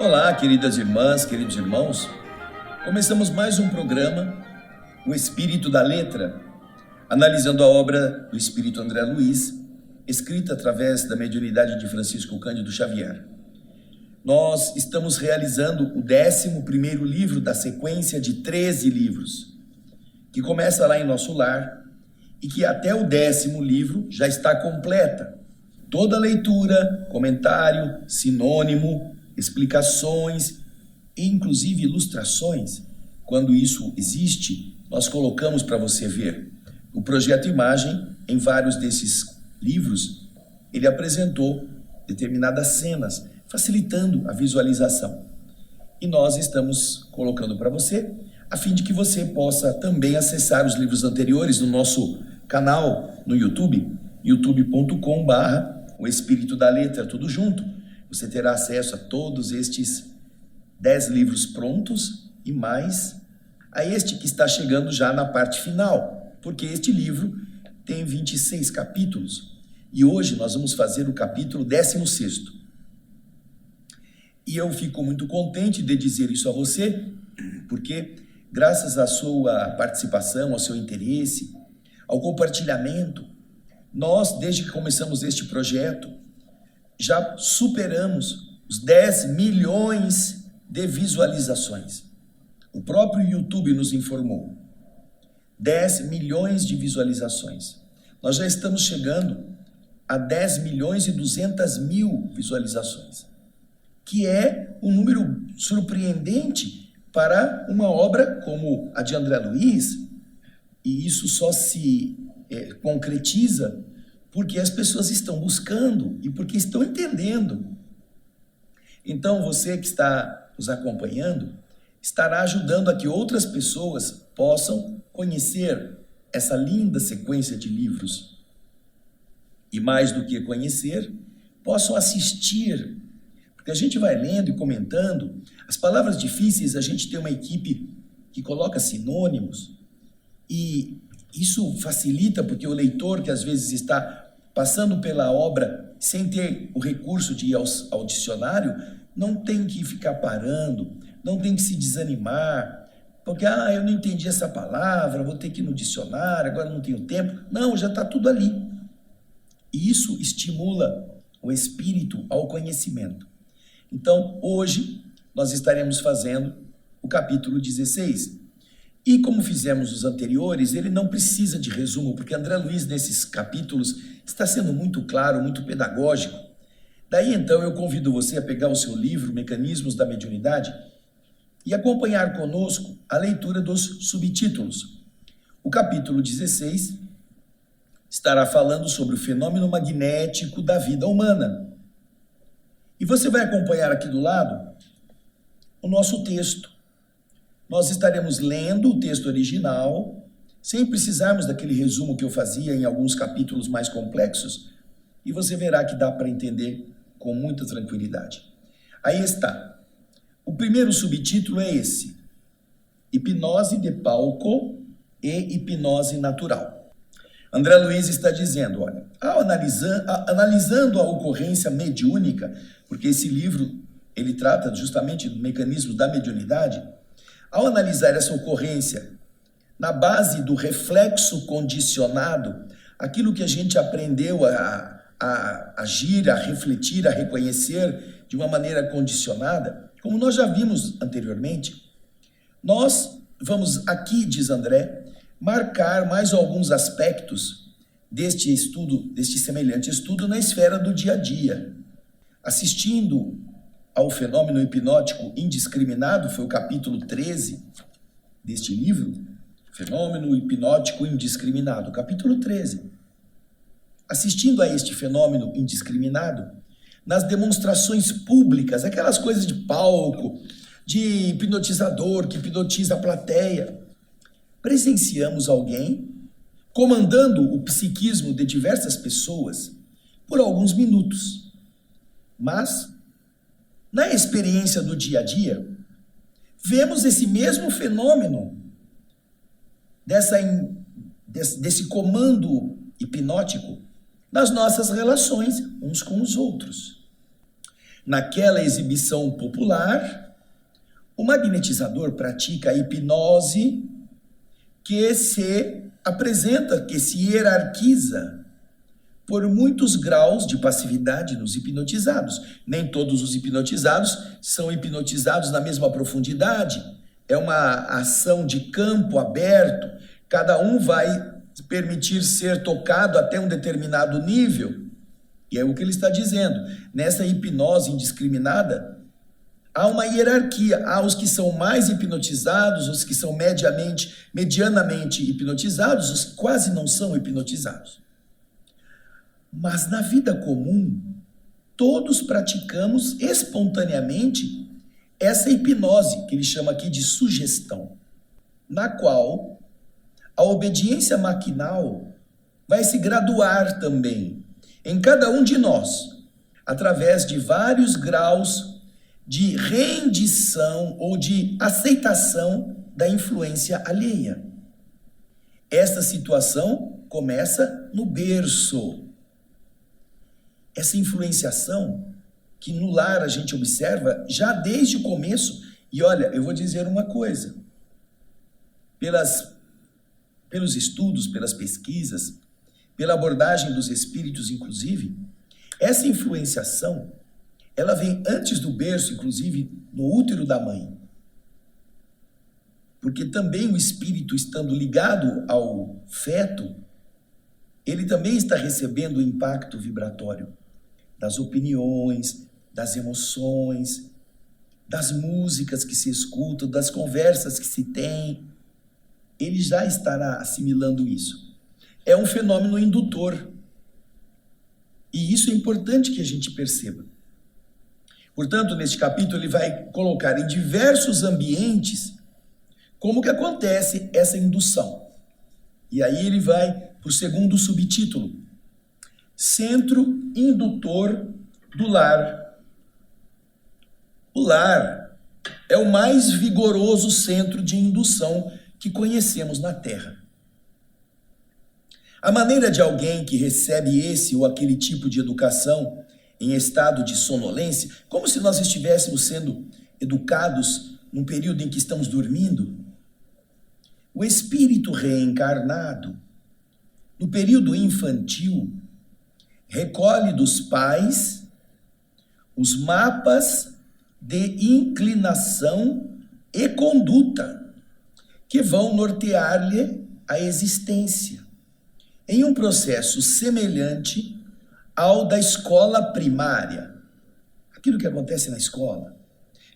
Olá, queridas irmãs, queridos irmãos. Começamos mais um programa, O Espírito da Letra, analisando a obra do Espírito André Luiz, escrita através da mediunidade de Francisco Cândido Xavier. Nós estamos realizando o 11º livro da sequência de 13 livros, que começa lá em Nosso Lar e que até o 10º livro já está completa. Toda leitura, comentário, sinônimo, explicações e inclusive ilustrações, quando isso existe, nós colocamos para você ver. O Projeto Imagem, em vários desses livros, ele apresentou determinadas cenas, facilitando a visualização. E nós estamos colocando para você, a fim de que você possa também acessar os livros anteriores no nosso canal no YouTube, youtube.com/O Espírito da Letra, tudo junto. Você terá acesso a todos estes 10 livros prontos e mais a este que está chegando já na parte final, porque este livro tem 26 capítulos e hoje nós vamos fazer o capítulo 16º. E eu fico muito contente de dizer isso a você, porque graças à sua participação, ao seu interesse, ao compartilhamento, nós, desde que começamos este projeto, já superamos os 10 milhões de visualizações. O próprio YouTube nos informou. 10 milhões de visualizações. Nós já estamos chegando a 10 milhões e 200 mil visualizações, que é um número surpreendente para uma obra como a de André Luiz, e isso só se concretiza porque as pessoas estão buscando e porque estão entendendo. Então, você que está nos acompanhando, estará ajudando a que outras pessoas possam conhecer essa linda sequência de livros. E mais do que conhecer, possam assistir. Porque a gente vai lendo e comentando. As palavras difíceis, a gente tem uma equipe que coloca sinônimos. E isso facilita porque o leitor que às vezes está passando pela obra sem ter o recurso de ir ao dicionário, não tem que ficar parando, não tem que se desanimar, porque eu não entendi essa palavra, vou ter que ir no dicionário, agora não tenho tempo. Não, já está tudo ali. E isso estimula o espírito ao conhecimento. Então, hoje, nós estaremos fazendo o capítulo 16. E como fizemos os anteriores, ele não precisa de resumo, porque André Luiz, nesses capítulos, está sendo muito claro, muito pedagógico. Daí, então, eu convido você a pegar o seu livro, Mecanismos da Mediunidade, e acompanhar conosco a leitura dos subtítulos. O capítulo 16 estará falando sobre o fenômeno magnético da vida humana. E você vai acompanhar aqui do lado o nosso texto. Nós estaremos lendo o texto original, sem precisarmos daquele resumo que eu fazia em alguns capítulos mais complexos, e você verá que dá para entender com muita tranquilidade. Aí está. O primeiro subtítulo é esse: Hipnose de palco e hipnose natural. André Luiz está dizendo, olha, analisando a ocorrência mediúnica, porque esse livro ele trata justamente do mecanismo da mediunidade. Ao analisar essa ocorrência na base do reflexo condicionado, aquilo que a gente aprendeu a agir, a refletir, a reconhecer de uma maneira condicionada, como nós já vimos anteriormente, nós vamos aqui, diz André, marcar mais alguns aspectos deste estudo, deste semelhante estudo na esfera do dia a dia. Assistindo ao fenômeno hipnótico indiscriminado, foi o capítulo 13 deste livro, Fenômeno Hipnótico Indiscriminado, capítulo 13. Assistindo a este fenômeno indiscriminado, nas demonstrações públicas, aquelas coisas de palco, de hipnotizador que hipnotiza a plateia, presenciamos alguém comandando o psiquismo de diversas pessoas por alguns minutos. Mas, na experiência do dia a dia, vemos esse mesmo fenômeno desse comando hipnótico nas nossas relações uns com os outros. naquela exibição popular, o magnetizador pratica a hipnose que se apresenta, que se hierarquiza por muitos graus de passividade nos hipnotizados. Nem todos os hipnotizados são hipnotizados na mesma profundidade. É uma ação de campo aberto. Cada um vai permitir ser tocado até um determinado nível. E é o que ele está dizendo. Nessa hipnose indiscriminada, há uma hierarquia. Há os que são mais hipnotizados, os que são medianamente hipnotizados, os que quase não são hipnotizados. Mas na vida comum, todos praticamos espontaneamente essa hipnose, que ele chama aqui de sugestão, na qual a obediência maquinal vai se graduar também em cada um de nós, através de vários graus de rendição ou de aceitação da influência alheia. Esta situação começa no berço. Essa influenciação que no lar a gente observa já desde o começo. E olha, eu vou dizer uma coisa. Pelos estudos, pelas pesquisas, pela abordagem dos espíritos, inclusive, essa influenciação, ela vem antes do berço, inclusive no útero da mãe. Porque também o espírito, estando ligado ao feto, ele também está recebendo o impacto vibratório das opiniões, das emoções, das músicas que se escutam, das conversas que se tem. Ele já estará assimilando isso. É um fenômeno indutor. E isso é importante que a gente perceba. Portanto, neste capítulo, ele vai colocar em diversos ambientes como que acontece essa indução. E aí ele vai para o segundo subtítulo: Centro indutor do lar. O lar é o mais vigoroso centro de indução que conhecemos na Terra. A maneira de alguém que recebe esse ou aquele tipo de educação em estado de sonolência, como se nós estivéssemos sendo educados num período em que estamos dormindo, o espírito reencarnado, no período infantil, recolhe dos pais os mapas de inclinação e conduta que vão nortear-lhe a existência, em um processo semelhante ao da escola primária, aquilo que acontece na escola,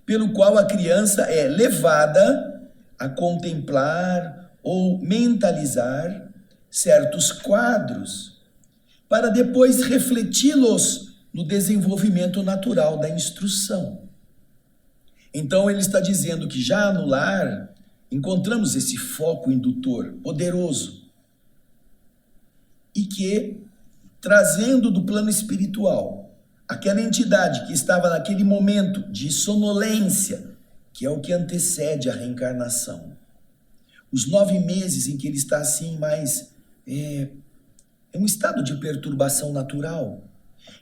pelo qual a criança é levada a contemplar ou mentalizar certos quadros, para depois refleti-los no desenvolvimento natural da instrução. Então ele está dizendo que já no lar encontramos esse foco indutor poderoso e que, trazendo do plano espiritual aquela entidade que estava naquele momento de sonolência, que é o que antecede a reencarnação, os 9 meses em que ele está assim mais... É um estado de perturbação natural.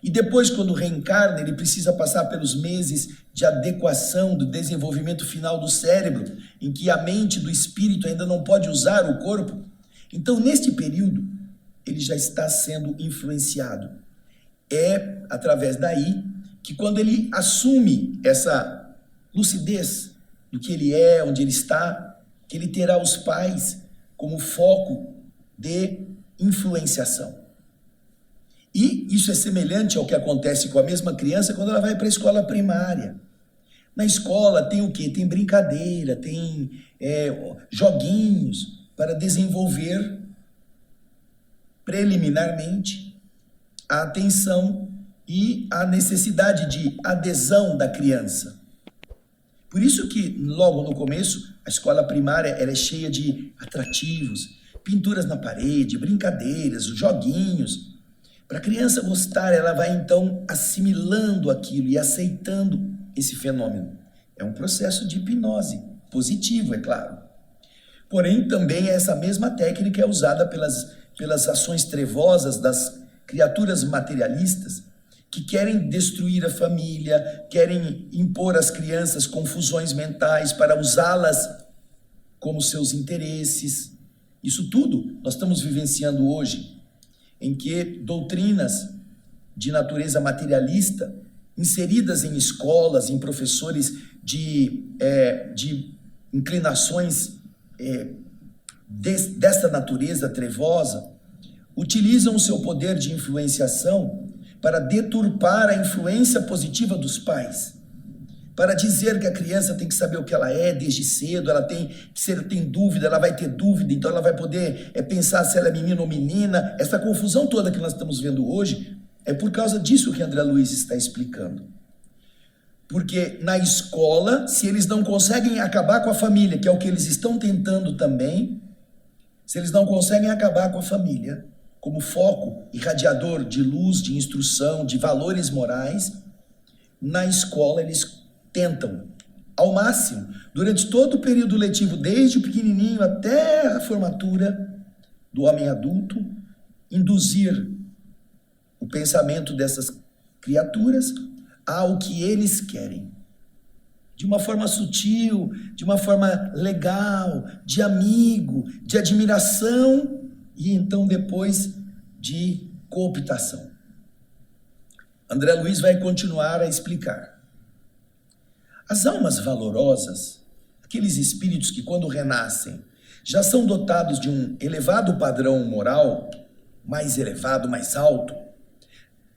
E depois, quando reencarna, ele precisa passar pelos meses de adequação do desenvolvimento final do cérebro, em que a mente do espírito ainda não pode usar o corpo. Então, neste período, ele já está sendo influenciado. É através daí que, quando ele assume essa lucidez do que ele é, onde ele está, que ele terá os pais como foco de influenciação. E isso é semelhante ao que acontece com a mesma criança quando ela vai para a escola primária. Na escola tem o quê? Tem brincadeira, tem joguinhos para desenvolver preliminarmente a atenção e a necessidade de adesão da criança. Por isso que logo no começo a escola primária ela é cheia de atrativos, pinturas na parede, brincadeiras, joguinhos. Para a criança gostar, ela vai então assimilando aquilo e aceitando esse fenômeno. É um processo de hipnose, positivo, é claro. Porém, também essa mesma técnica é usada pelas ações trevosas das criaturas materialistas que querem destruir a família, querem impor às crianças confusões mentais para usá-las como seus interesses. Isso tudo nós estamos vivenciando hoje, em que doutrinas de natureza materialista, inseridas em escolas, em professores de inclinações desta natureza trevosa, utilizam o seu poder de influenciação para deturpar a influência positiva dos pais, para dizer que a criança tem que saber o que ela é desde cedo, ela tem, se ela tem dúvida, ela vai ter dúvida, então ela vai poder pensar se ela é menino ou menina. Essa confusão toda que nós estamos vendo hoje é por causa disso que André Luiz está explicando. Porque na escola, se eles não conseguem acabar com a família, que é o que eles estão tentando também, se eles não conseguem acabar com a família como foco irradiador de luz, de instrução, de valores morais, na escola eles tentam, ao máximo, durante todo o período letivo, desde o pequenininho até a formatura do homem adulto, induzir o pensamento dessas criaturas ao que eles querem. De uma forma sutil, de uma forma legal, de amigo, de admiração e então depois de cooptação. André Luiz vai continuar a explicar. As almas valorosas, aqueles espíritos que quando renascem já são dotados de um elevado padrão moral, mais elevado, mais alto,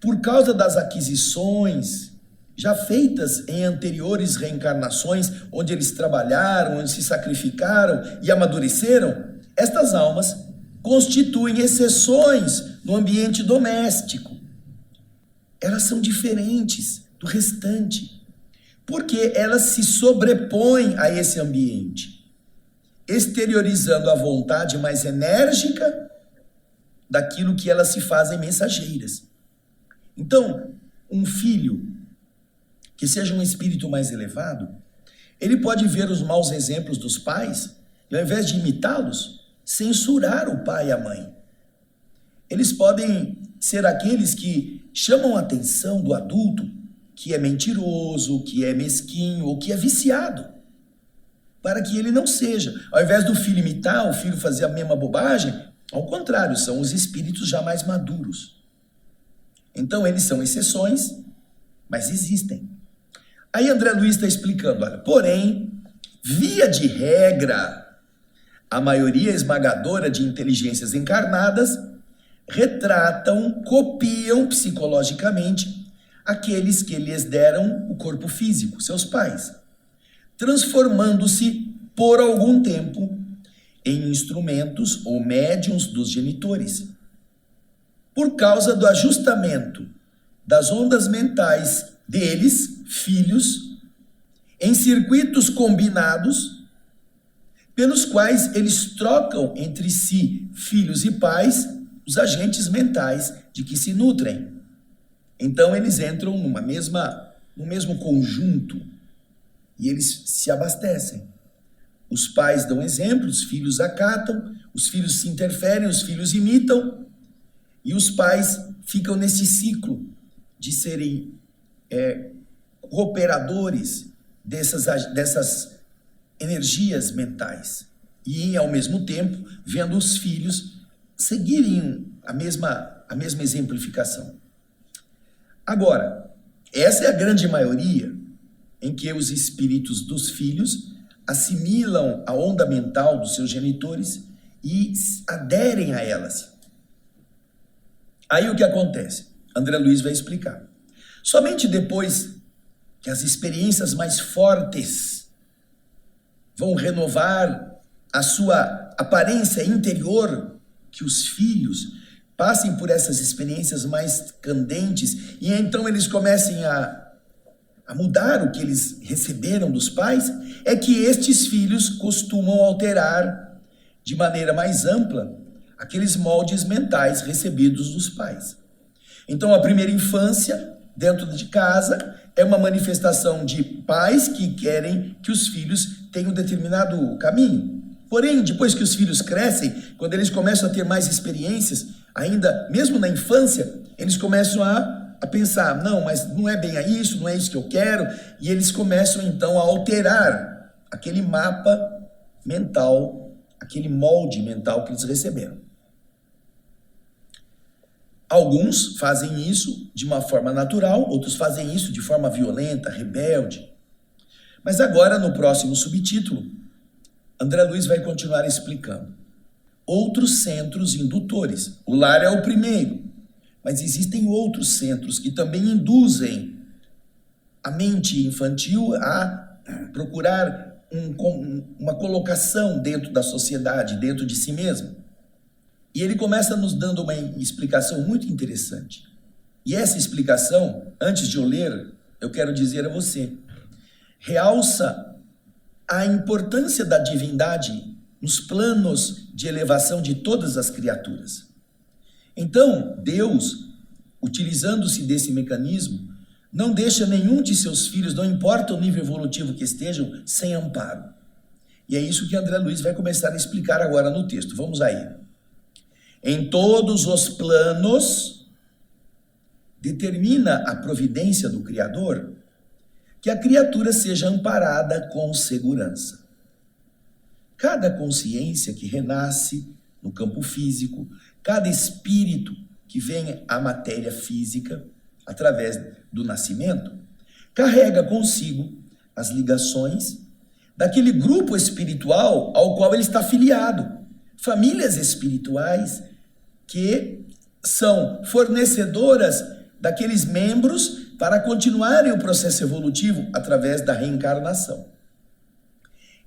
por causa das aquisições já feitas em anteriores reencarnações, onde eles trabalharam, onde se sacrificaram e amadureceram, estas almas constituem exceções no ambiente doméstico. Elas são diferentes do restante, porque elas se sobrepõem a esse ambiente, exteriorizando a vontade mais enérgica daquilo que elas se fazem mensageiras. Então, um filho que seja um espírito mais elevado, ele pode ver os maus exemplos dos pais e, ao invés de imitá-los, censurar o pai e a mãe. Eles podem ser aqueles que chamam a atenção do adulto que é mentiroso, que é mesquinho ou que é viciado, para que ele não seja. Ao invés do filho imitar, o filho fazer a mesma bobagem, ao contrário, são os espíritos já mais maduros. Então, eles são exceções, mas existem. Aí André Luiz está explicando, olha, porém, via de regra, a maioria esmagadora de inteligências encarnadas retratam, copiam psicologicamente aqueles que lhes deram o corpo físico, seus pais, transformando-se por algum tempo em instrumentos ou médiuns dos genitores. Por causa do ajustamento das ondas mentais deles, filhos, em circuitos combinados, pelos quais eles trocam entre si, filhos e pais, os agentes mentais de que se nutrem. Então eles entram no mesmo conjunto e eles se abastecem. Os pais dão exemplo, os filhos acatam, os filhos se interferem, os filhos imitam, e os pais ficam nesse ciclo de serem cooperadores dessas energias mentais. E, ao mesmo tempo, vendo os filhos seguirem a mesma exemplificação. Agora, essa é a grande maioria em que os espíritos dos filhos assimilam a onda mental dos seus genitores e aderem a elas. Aí o que acontece? André Luiz vai explicar. Somente depois que as experiências mais fortes vão renovar a sua aparência interior, que os filhos passem por essas experiências mais candentes e então eles comecem a mudar o que eles receberam dos pais, é que estes filhos costumam alterar de maneira mais ampla aqueles moldes mentais recebidos dos pais. Então, a primeira infância, dentro de casa, é uma manifestação de pais que querem que os filhos tenham determinado caminho. Porém, depois que os filhos crescem, quando eles começam a ter mais experiências, ainda mesmo na infância, eles começam a a pensar, não, mas não é bem isso, não é isso que eu quero, e eles começam então a alterar aquele mapa mental, aquele molde mental que eles receberam. Alguns fazem isso de uma forma natural, outros fazem isso de forma violenta, rebelde. Mas agora, no próximo subtítulo, André Luiz vai continuar explicando. Outros centros indutores. O lar é o primeiro, mas existem outros centros que também induzem a mente infantil a procurar uma colocação dentro da sociedade, dentro de si mesmo. E ele começa nos dando uma explicação muito interessante. E essa explicação, antes de eu ler, eu quero dizer a você, realça a importância da divindade nos planos de elevação de todas as criaturas. Então, Deus, utilizando-se desse mecanismo, não deixa nenhum de seus filhos, não importa o nível evolutivo que estejam, sem amparo. E é isso que André Luiz vai começar a explicar agora no texto. Vamos aí. Em todos os planos, determina a providência do Criador que a criatura seja amparada com segurança. Cada consciência que renasce no campo físico, cada espírito que vem à matéria física através do nascimento, carrega consigo as ligações daquele grupo espiritual ao qual ele está filiado. Famílias espirituais que são fornecedoras daqueles membros para continuarem o processo evolutivo através da reencarnação.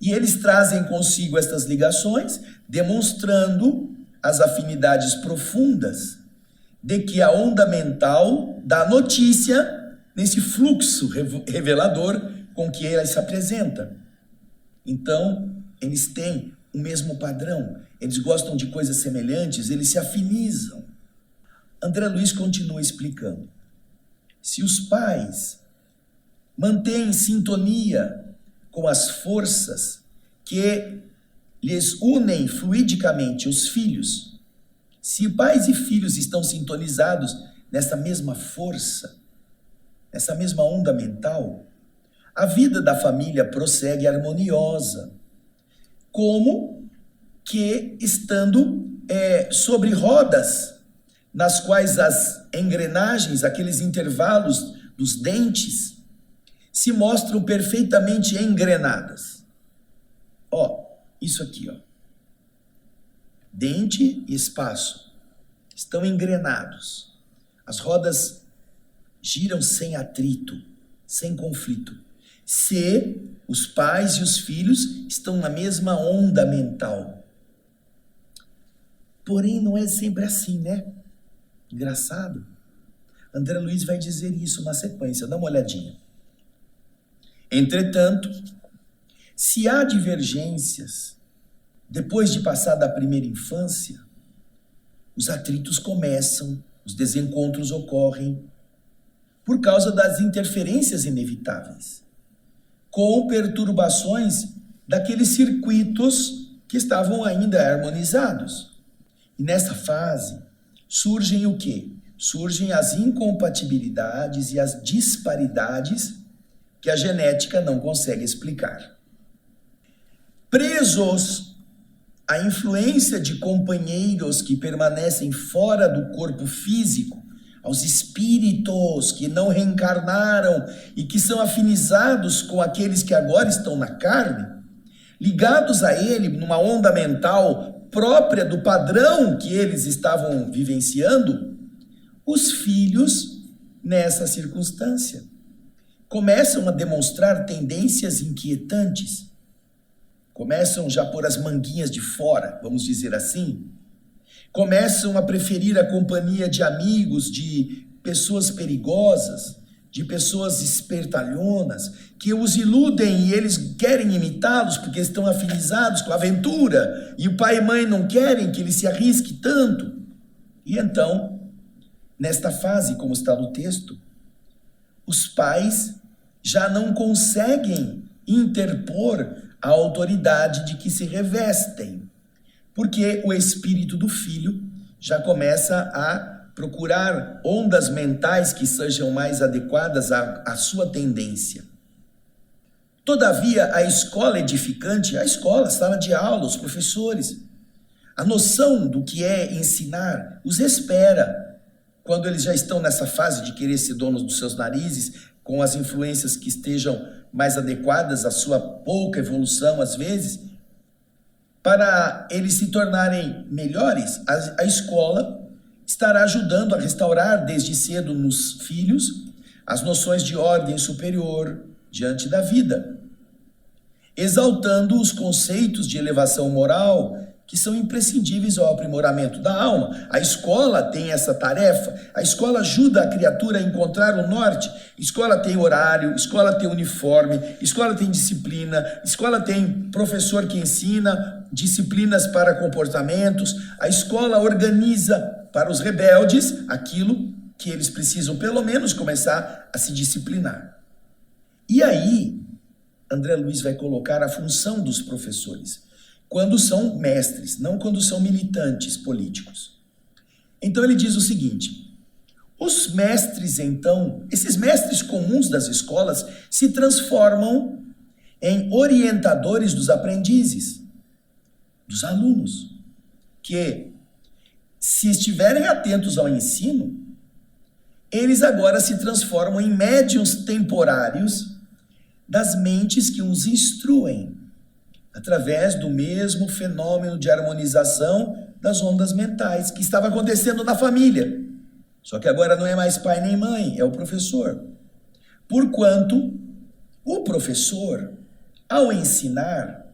E eles trazem consigo estas ligações, demonstrando as afinidades profundas de que a onda mental dá notícia nesse fluxo revelador com que ela se apresenta. Então, eles têm o mesmo padrão, eles gostam de coisas semelhantes, eles se afinizam. André Luiz continua explicando. Se os pais mantêm sintonia com as forças que lhes unem fluidicamente os filhos, se pais e filhos estão sintonizados nessa mesma força, nessa mesma onda mental, a vida da família prossegue harmoniosa, como que estando sobre rodas, nas quais as engrenagens, aqueles intervalos dos dentes, se mostram perfeitamente engrenadas. Ó, isso aqui, ó. Dente e espaço estão engrenados. As rodas giram sem atrito, sem conflito. Se os pais e os filhos estão na mesma onda mental. Porém, não é sempre assim, né? Engraçado. André Luiz vai dizer isso na sequência, dá uma olhadinha. Entretanto, se há divergências, depois de passar da primeira infância, os atritos começam, os desencontros ocorrem, por causa das interferências inevitáveis, com perturbações daqueles circuitos que estavam ainda harmonizados. E nessa fase, surgem o quê? Surgem as incompatibilidades e as disparidades que a genética não consegue explicar. Presos à influência de companheiros que permanecem fora do corpo físico, aos espíritos que não reencarnaram e que são afinizados com aqueles que agora estão na carne, ligados a ele numa onda mental própria do padrão que eles estavam vivenciando, os filhos, nessa circunstância, começam a demonstrar tendências inquietantes, começam já por as manguinhas de fora, vamos dizer assim, começam a preferir a companhia de amigos, de pessoas perigosas, de pessoas espertalhonas, que os iludem e eles querem imitá-los porque estão afinizados com a aventura, e o pai e mãe não querem que ele se arrisque tanto. E então, nesta fase, como está no texto, os pais já não conseguem interpor a autoridade de que se revestem, porque o espírito do filho já começa a procurar ondas mentais que sejam mais adequadas à sua tendência. Todavia, a escola edificante, a escola, a sala de aula, os professores, a noção do que é ensinar, os espera quando eles já estão nessa fase de querer ser donos dos seus narizes, com as influências que estejam mais adequadas à sua pouca evolução, às vezes, para eles se tornarem melhores. A escola estará ajudando a restaurar desde cedo nos filhos as noções de ordem superior diante da vida, exaltando os conceitos de elevação moral que são imprescindíveis ao aprimoramento da alma. A escola tem essa tarefa, a escola ajuda a criatura a encontrar o norte. Escola tem horário, escola tem uniforme, escola tem disciplina, escola tem professor que ensina disciplinas para comportamentos, a escola organiza para os rebeldes aquilo que eles precisam, pelo menos, começar a se disciplinar. E aí, André Luiz vai colocar a função dos professores, quando são mestres, não quando são militantes políticos. Então ele diz o seguinte: os mestres, então, esses mestres comuns das escolas se transformam em orientadores dos aprendizes, dos alunos, que, se estiverem atentos ao ensino, eles agora se transformam em médiuns temporários das mentes que os instruem, através do mesmo fenômeno de harmonização das ondas mentais que estava acontecendo na família. Só que agora não é mais pai nem mãe, é o professor. Porquanto, o professor, ao ensinar,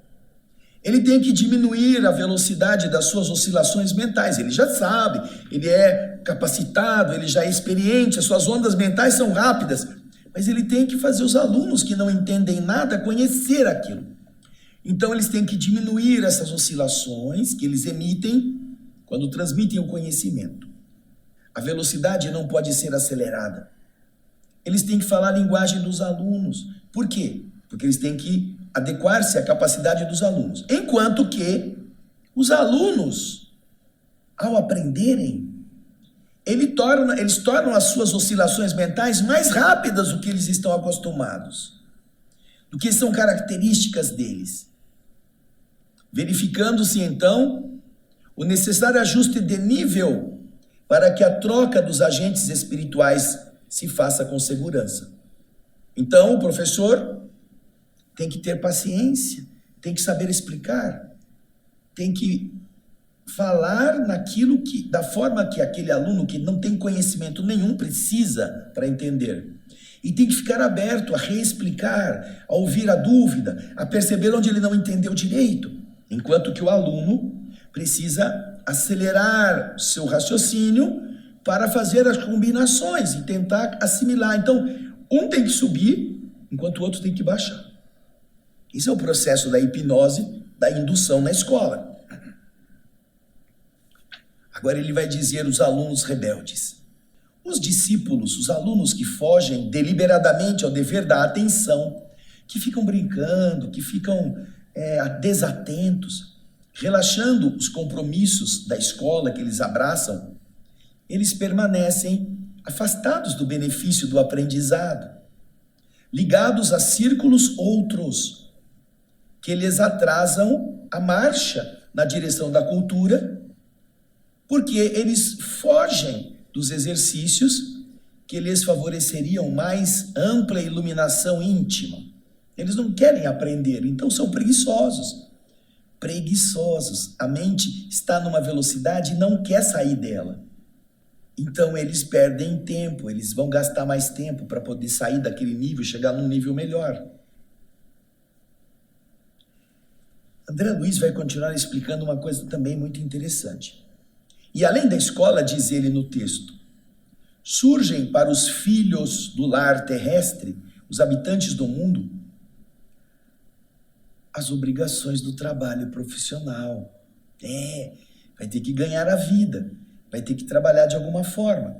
ele tem que diminuir a velocidade das suas oscilações mentais. Ele já sabe, ele é capacitado, ele já é experiente, as suas ondas mentais são rápidas, mas ele tem que fazer os alunos que não entendem nada conhecer aquilo. Então, eles têm que diminuir essas oscilações que eles emitem quando transmitem o conhecimento. A velocidade não pode ser acelerada. Eles têm que falar a linguagem dos alunos. Por quê? Porque eles têm que adequar-se à capacidade dos alunos. Enquanto que os alunos, ao aprenderem, eles tornam as suas oscilações mentais mais rápidas do que eles estão acostumados, do que são características deles. Verificando-se, então, o necessário ajuste de nível para que a troca dos agentes espirituais se faça com segurança. Então, o professor tem que ter paciência, tem que saber explicar, tem que falar da forma que aquele aluno que não tem conhecimento nenhum precisa para entender. E tem que ficar aberto a reexplicar, a ouvir a dúvida, a perceber onde ele não entendeu direito. Enquanto que o aluno precisa acelerar seu raciocínio para fazer as combinações e tentar assimilar. Então, um tem que subir, enquanto o outro tem que baixar. Esse é o processo da hipnose, da indução na escola. Agora ele vai dizer os alunos rebeldes. Os discípulos, os alunos que fogem deliberadamente ao dever da atenção, que ficam brincando, que ficam desatentos, relaxando os compromissos da escola que eles abraçam, eles permanecem afastados do benefício do aprendizado, ligados a círculos outros, que lhes atrasam a marcha na direção da cultura, porque eles fogem dos exercícios que lhes favoreceriam mais ampla iluminação íntima. Eles não querem aprender, então são preguiçosos. Preguiçosos. A mente está numa velocidade e não quer sair dela. Então eles perdem tempo, eles vão gastar mais tempo para poder sair daquele nível e chegar num nível melhor. André Luiz vai continuar explicando uma coisa também muito interessante. E além da escola, diz ele no texto, surgem para os filhos do lar terrestre, os habitantes do mundo, as obrigações do trabalho profissional. Vai ter que ganhar a vida, vai ter que trabalhar de alguma forma.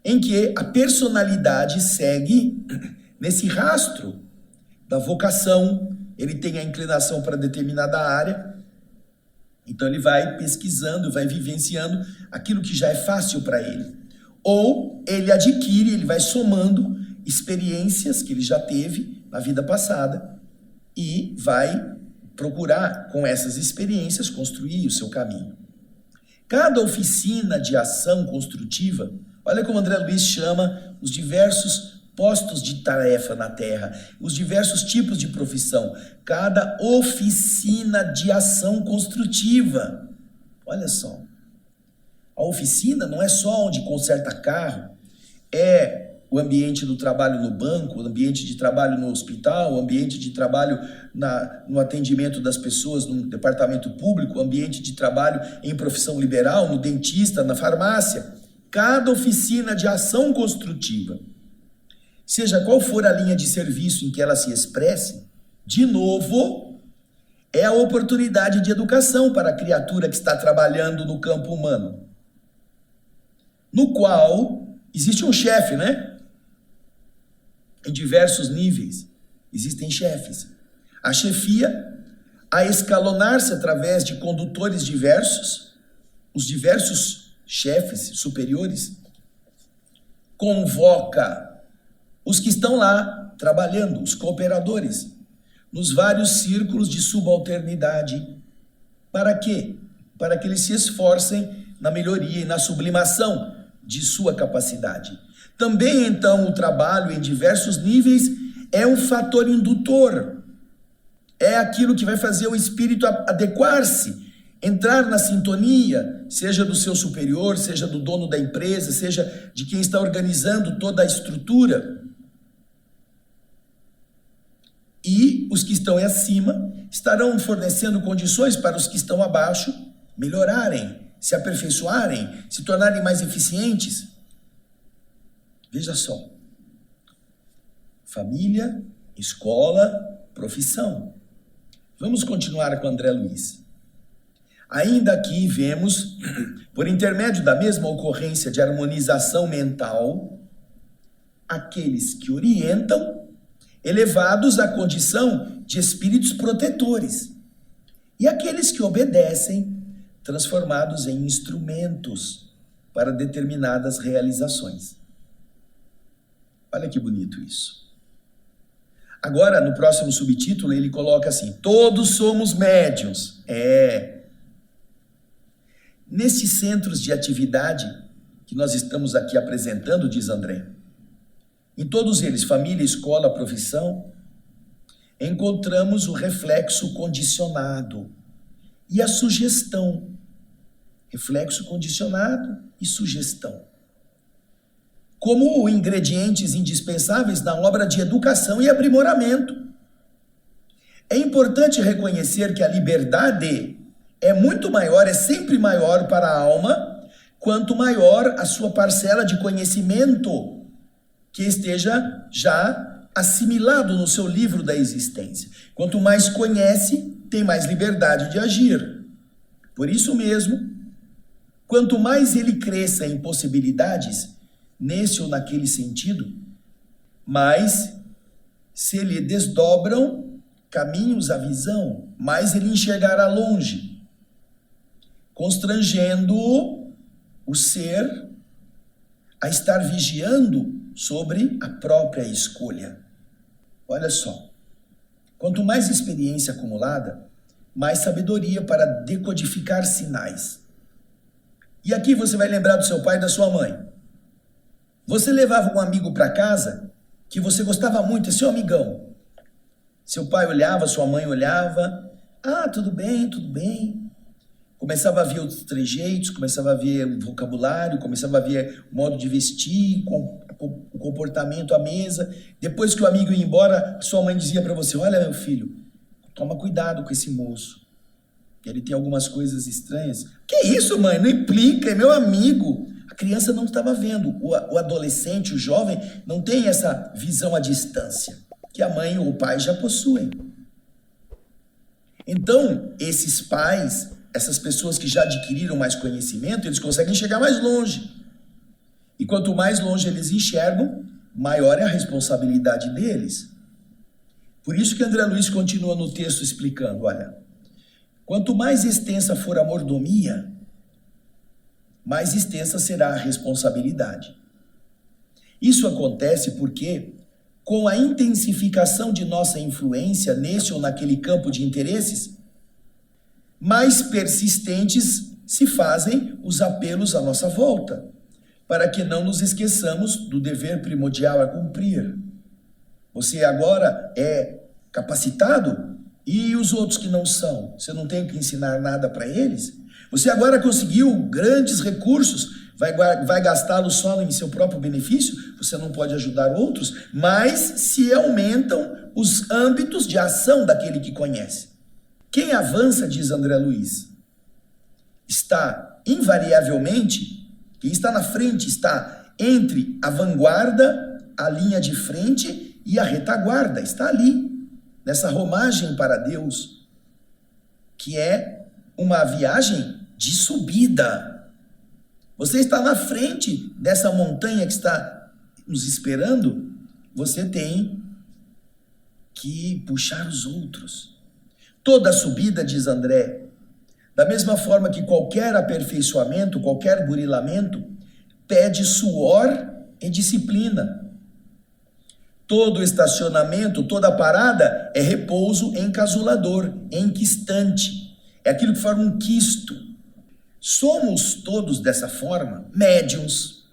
Em que a personalidade segue nesse rastro da vocação, ele tem a inclinação para determinada área, Então ele vai pesquisando, vai vivenciando aquilo que já é fácil para ele. Ou ele adquire, ele vai somando experiências que ele já teve na vida passada e vai procurar, com essas experiências, construir o seu caminho. Cada oficina de ação construtiva, olha como André Luiz chama os diversos postos de tarefa na Terra, os diversos tipos de profissão. Cada oficina de ação construtiva. Olha só. A oficina não é só onde conserta carro, é o ambiente do trabalho no banco, o ambiente de trabalho no hospital, o ambiente de trabalho no atendimento das pessoas no departamento público, o ambiente de trabalho em profissão liberal, no dentista, na farmácia. Cada oficina de ação construtiva, seja qual for a linha de serviço em que ela se expresse, de novo, é a oportunidade de educação para a criatura que está trabalhando no campo humano, no qual existe um chefe, né? Em diversos níveis existem chefes. A chefia, a escalonar-se através de condutores diversos, os diversos chefes superiores, convoca os que estão lá trabalhando, os cooperadores, nos vários círculos de subalternidade. Para quê? Para que eles se esforcem na melhoria e na sublimação de sua capacidade. Também, então, o trabalho em diversos níveis é um fator indutor. É aquilo que vai fazer o espírito adequar-se, entrar na sintonia, seja do seu superior, seja do dono da empresa, seja de quem está organizando toda a estrutura. E os que estão acima estarão fornecendo condições para os que estão abaixo melhorarem, se aperfeiçoarem, se tornarem mais eficientes. Veja só. Família, escola, profissão. Vamos continuar com André Luiz. Ainda aqui vemos, por intermédio da mesma ocorrência de harmonização mental, aqueles que orientam, elevados à condição de espíritos protetores, e aqueles que obedecem, transformados em instrumentos para determinadas realizações. Olha que bonito isso. Agora, no próximo subtítulo, ele coloca assim: todos somos médiuns. Nesses centros de atividade que nós estamos aqui apresentando, diz André, em todos eles, família, escola, profissão, encontramos o reflexo condicionado e a sugestão. Reflexo condicionado e sugestão como ingredientes indispensáveis na obra de educação e aprimoramento. É importante reconhecer que a liberdade é muito maior, é sempre maior para a alma, quanto maior a sua parcela de conhecimento que esteja já assimilado no seu livro da existência. Quanto mais conhece, tem mais liberdade de agir. Por isso mesmo, quanto mais ele cresça em possibilidades, nesse ou naquele sentido, mais se lhe desdobram caminhos à visão, mais ele enxergará longe, constrangendo o ser a estar vigiando sobre a própria escolha. Olha só, quanto mais experiência acumulada, mais sabedoria para decodificar sinais. E aqui você vai lembrar do seu pai e da sua mãe. Você levava um amigo para casa que você gostava muito, é seu amigão. Seu pai olhava, sua mãe olhava. Ah, tudo bem, tudo bem. Começava a ver os trejeitos, começava a ver o vocabulário, começava a ver o modo de vestir, o comportamento à mesa. Depois que o amigo ia embora, sua mãe dizia para você: olha, meu filho, toma cuidado com esse moço. Ele tem algumas coisas estranhas. Que isso, mãe? Não implica, é meu amigo. A criança não estava vendo. O adolescente, o jovem, não tem essa visão à distância, que a mãe ou o pai já possuem. Então, esses pais, essas pessoas que já adquiriram mais conhecimento, eles conseguem chegar mais longe. E quanto mais longe eles enxergam, maior é a responsabilidade deles. Por isso que André Luiz continua no texto explicando, olha, Quanto mais extensa for a mordomia, mais extensa será a responsabilidade. Isso acontece porque, com a intensificação de nossa influência nesse ou naquele campo de interesses, mais persistentes se fazem os apelos à nossa volta, para que não nos esqueçamos do dever primordial a cumprir. Você agora é capacitado e os outros que não são? Você não tem que ensinar nada para eles? Você agora conseguiu grandes recursos, vai gastá-los só em seu próprio benefício? Você não pode ajudar outros, mas se aumentam os âmbitos de ação daquele que conhece. Quem avança, diz André Luiz, está invariavelmente, quem está na frente está entre a vanguarda, a linha de frente e a retaguarda, está ali, nessa romagem para Deus, que é uma viagem de subida. Você está na frente dessa montanha que está nos esperando, você tem que puxar os outros. Toda subida, diz André, da mesma forma que qualquer aperfeiçoamento, qualquer burilamento, pede suor e disciplina. Todo estacionamento, toda parada é repouso encasulador, enquistante. É aquilo que forma um quisto. Somos todos dessa forma médiuns.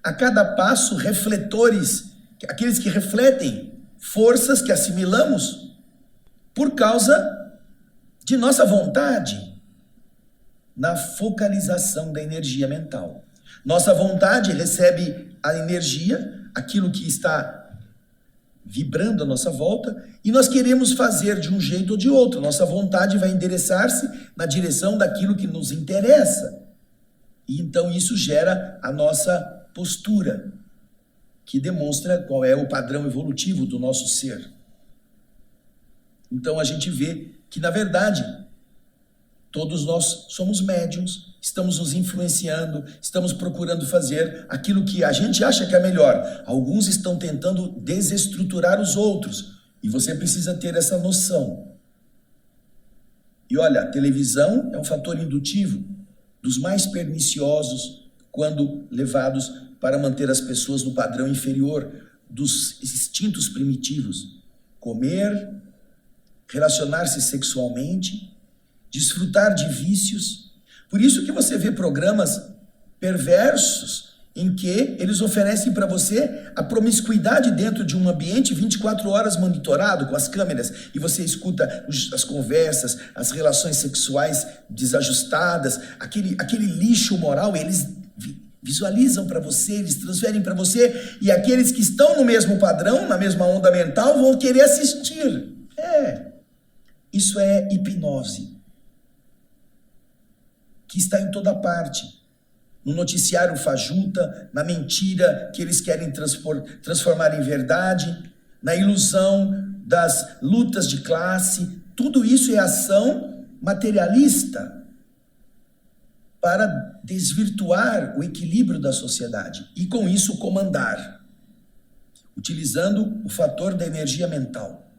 A cada passo, refletores, aqueles que refletem forças que assimilamos por causa de nossa vontade na focalização da energia mental. Nossa vontade recebe a energia, aquilo que está vibrando à nossa volta, e nós queremos fazer de um jeito ou de outro. Nossa vontade vai endereçar-se na direção daquilo que nos interessa. E então isso gera a nossa postura, que demonstra qual é o padrão evolutivo do nosso ser. Então a gente vê que, na verdade, todos nós somos médiuns, estamos nos influenciando, estamos procurando fazer aquilo que a gente acha que é melhor. Alguns estão tentando desestruturar os outros, e você precisa ter essa noção. E olha, a televisão é um fator indutivo dos mais perniciosos quando levados para manter as pessoas no padrão inferior dos instintos primitivos. Comer, relacionar-se sexualmente, desfrutar de vícios. Por isso que você vê programas perversos em que eles oferecem para você a promiscuidade dentro de um ambiente 24 horas monitorado com as câmeras, e você escuta as conversas, as relações sexuais desajustadas, aquele lixo moral, eles visualizam para você, eles transferem para você, e aqueles que estão no mesmo padrão, na mesma onda mental, vão querer assistir. Isso é hipnose, que está em toda parte. No noticiário fajuta, na mentira que eles querem transformar em verdade, na ilusão das lutas de classe. Tudo isso é ação materialista para desvirtuar o equilíbrio da sociedade e, com isso, comandar, utilizando o fator da energia mental.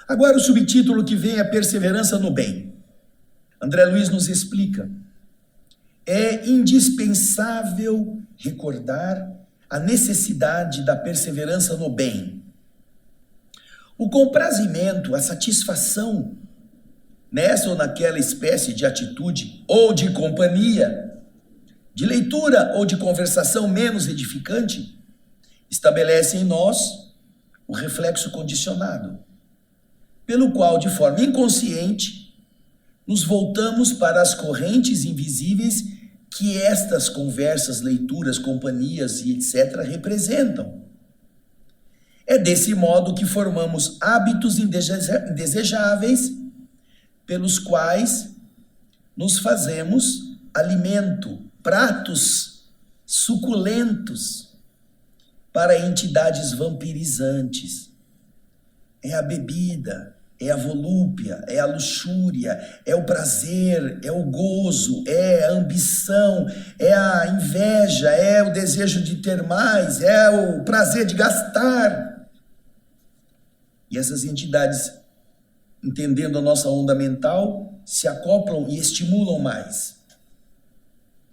Agora, o subtítulo que vem é perseverança no bem. André Luiz nos explica: é indispensável recordar a necessidade da perseverança no bem. O comprazimento, a satisfação nessa ou naquela espécie de atitude ou de companhia, de leitura ou de conversação menos edificante, estabelece em nós o reflexo condicionado, pelo qual, de forma inconsciente, nos voltamos para as correntes invisíveis que estas conversas, leituras, companhias e etc. representam. É desse modo que formamos hábitos indesejáveis pelos quais nos fazemos alimento, pratos suculentos para entidades vampirizantes. É a bebida, é a volúpia, é a luxúria, é o prazer, é o gozo, é a ambição, é a inveja, é o desejo de ter mais, é o prazer de gastar. E essas entidades, entendendo a nossa onda mental, se acoplam e estimulam mais.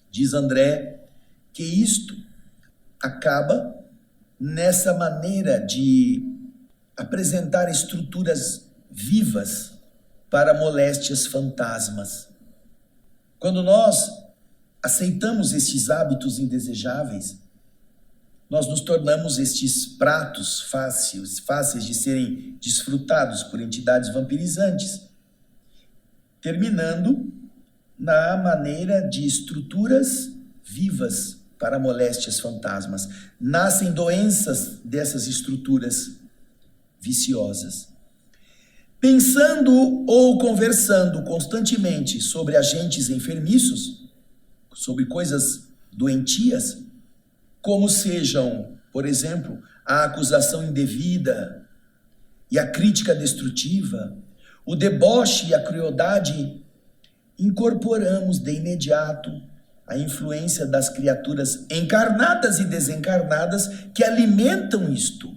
Diz André que isto acaba nessa maneira de apresentar estruturas vivas para moléstias fantasmas. Quando nós aceitamos estes hábitos indesejáveis, nós nos tornamos estes pratos fáceis de serem desfrutados por entidades vampirizantes, terminando na maneira de estruturas vivas para moléstias fantasmas. Nascem doenças dessas estruturas viciosas. Pensando ou conversando constantemente sobre agentes enfermiços, sobre coisas doentias, como sejam, por exemplo, a acusação indevida e a crítica destrutiva, o deboche e a crueldade, incorporamos de imediato a influência das criaturas encarnadas e desencarnadas que alimentam isto.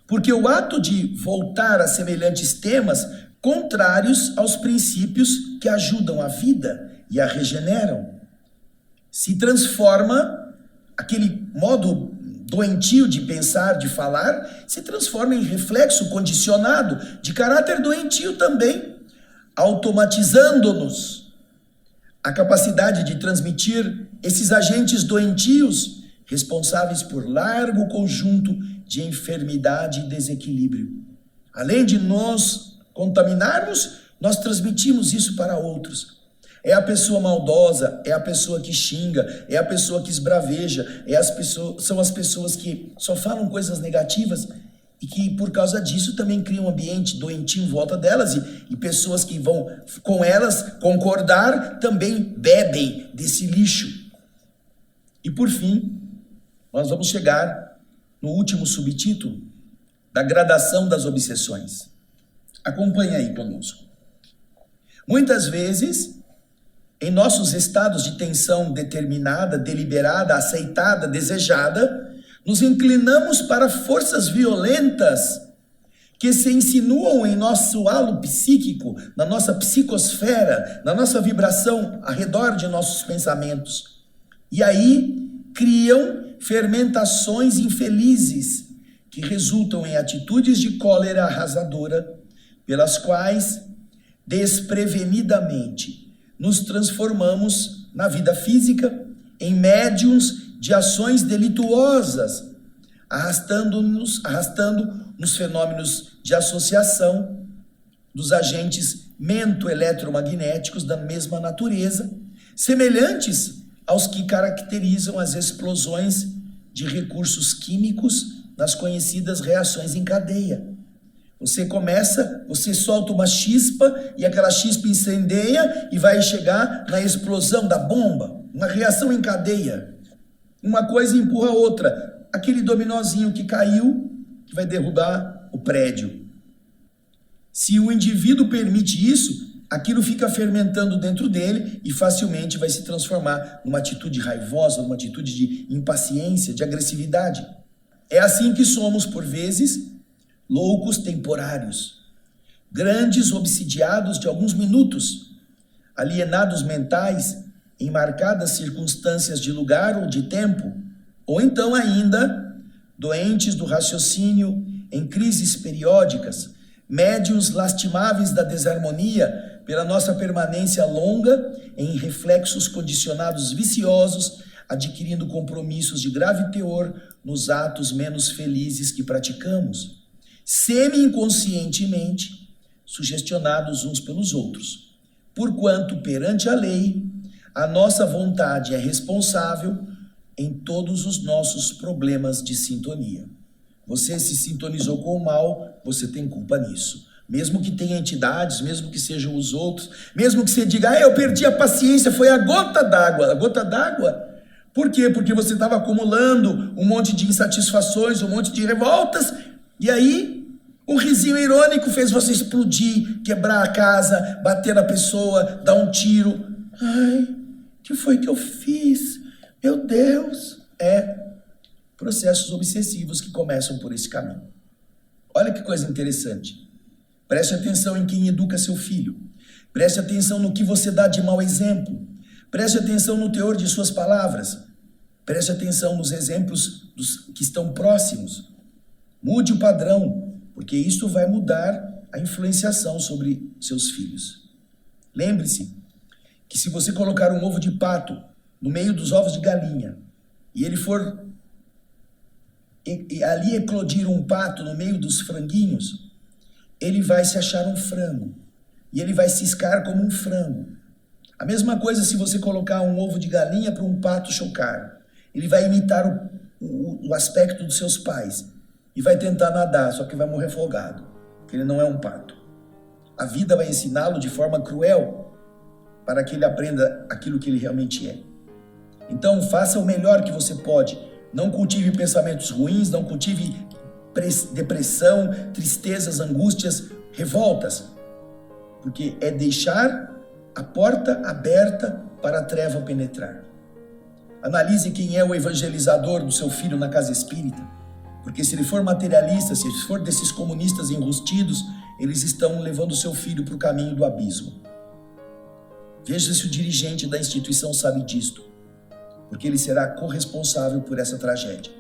Porque o ato de voltar a semelhantes temas contrários aos princípios que ajudam a vida e a regeneram, se transforma, aquele modo doentio de pensar, de falar, se transforma em reflexo condicionado, de caráter doentio também, automatizando-nos a capacidade de transmitir esses agentes doentios responsáveis por largo conjunto de enfermidade e desequilíbrio. Além de nos contaminarmos, nós transmitimos isso para outros. É a pessoa maldosa, é a pessoa que xinga, é a pessoa que esbraveja, são as pessoas que só falam coisas negativas e que por causa disso também criam um ambiente doentio em volta delas e pessoas que vão com elas concordar também bebem desse lixo. E por fim, nós vamos chegar no último subtítulo da gradação das obsessões. Acompanhe aí conosco. Muitas vezes, em nossos estados de tensão determinada, deliberada, aceitada, desejada, nos inclinamos para forças violentas que se insinuam em nosso halo psíquico, na nossa psicosfera, na nossa vibração ao redor de nossos pensamentos. E aí criam fermentações infelizes que resultam em atitudes de cólera arrasadora, pelas quais, desprevenidamente, nos transformamos na vida física em médiuns de ações delituosas, arrastando nos fenômenos de associação dos agentes mento-eletromagnéticos da mesma natureza, semelhantes aos que caracterizam as explosões de recursos químicos nas conhecidas reações em cadeia. Você solta uma chispa e aquela chispa incendeia e vai chegar na explosão da bomba, uma reação em cadeia. Uma coisa empurra a outra. Aquele dominózinho que caiu, que vai derrubar o prédio. Se o indivíduo permite isso, aquilo fica fermentando dentro dele e facilmente vai se transformar numa atitude raivosa, numa atitude de impaciência, de agressividade. É assim que somos, por vezes, loucos temporários, grandes obsidiados de alguns minutos, alienados mentais em marcadas circunstâncias de lugar ou de tempo, ou então ainda doentes do raciocínio em crises periódicas, médiuns lastimáveis da desarmonia pela nossa permanência longa em reflexos condicionados viciosos, adquirindo compromissos de grave teor nos atos menos felizes que praticamos, semi-inconscientemente sugestionados uns pelos outros, porquanto perante a lei a nossa vontade é responsável em todos os nossos problemas de sintonia. Você se sintonizou com o mal, você tem culpa nisso. Mesmo que tenha entidades, mesmo que sejam os outros, mesmo que você diga, eu perdi a paciência, foi a gota d'água. A gota d'água? Por quê? Porque você estava acumulando um monte de insatisfações, um monte de revoltas, e aí um risinho irônico fez você explodir, quebrar a casa, bater na pessoa, dar um tiro. Ai, o que foi que eu fiz? Meu Deus! Processos obsessivos que começam por esse caminho. Olha que coisa interessante. Preste atenção em quem educa seu filho. Preste atenção no que você dá de mau exemplo. Preste atenção no teor de suas palavras. Preste atenção nos exemplos dos que estão próximos. Mude o padrão, porque isso vai mudar a influenciação sobre seus filhos. Lembre-se que se você colocar um ovo de pato no meio dos ovos de galinha e ele for e ali eclodir um pato no meio dos franguinhos, ele vai se achar um frango e ele vai ciscar como um frango. A mesma coisa se você colocar um ovo de galinha para um pato chocar. Ele vai imitar o aspecto dos seus pais e vai tentar nadar, só que vai morrer afogado, porque ele não é um pato. A vida vai ensiná-lo de forma cruel para que ele aprenda aquilo que ele realmente é. Então, faça o melhor que você pode. Não cultive pensamentos ruins, não cultive depressão, tristezas, angústias, revoltas, porque é deixar a porta aberta para a treva penetrar. Analise quem é o evangelizador do seu filho na casa espírita, porque se ele for materialista, se ele for desses comunistas enrustidos, eles estão levando o seu filho para o caminho do abismo. Veja se o dirigente da instituição sabe disto, porque ele será corresponsável por essa tragédia.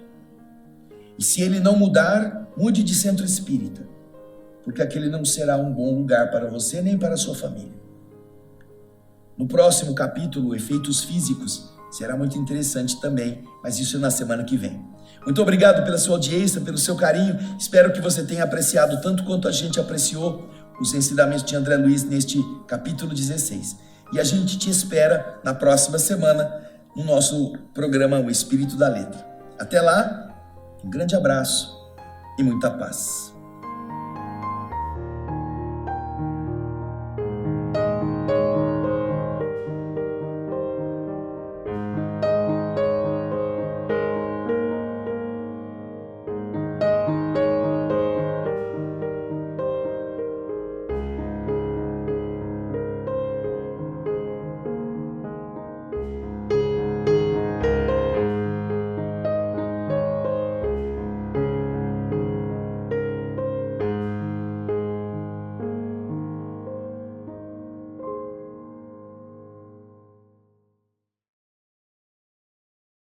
E se ele não mudar, mude de centro espírita, porque aquele não será um bom lugar para você nem para a sua família. No próximo capítulo, efeitos físicos, será muito interessante também, mas isso é na semana que vem. Muito obrigado pela sua audiência, pelo seu carinho. Espero que você tenha apreciado tanto quanto a gente apreciou os ensinamentos de André Luiz neste capítulo 16. E a gente te espera na próxima semana no nosso programa O Espírito da Letra. Até lá, um grande abraço e muita paz.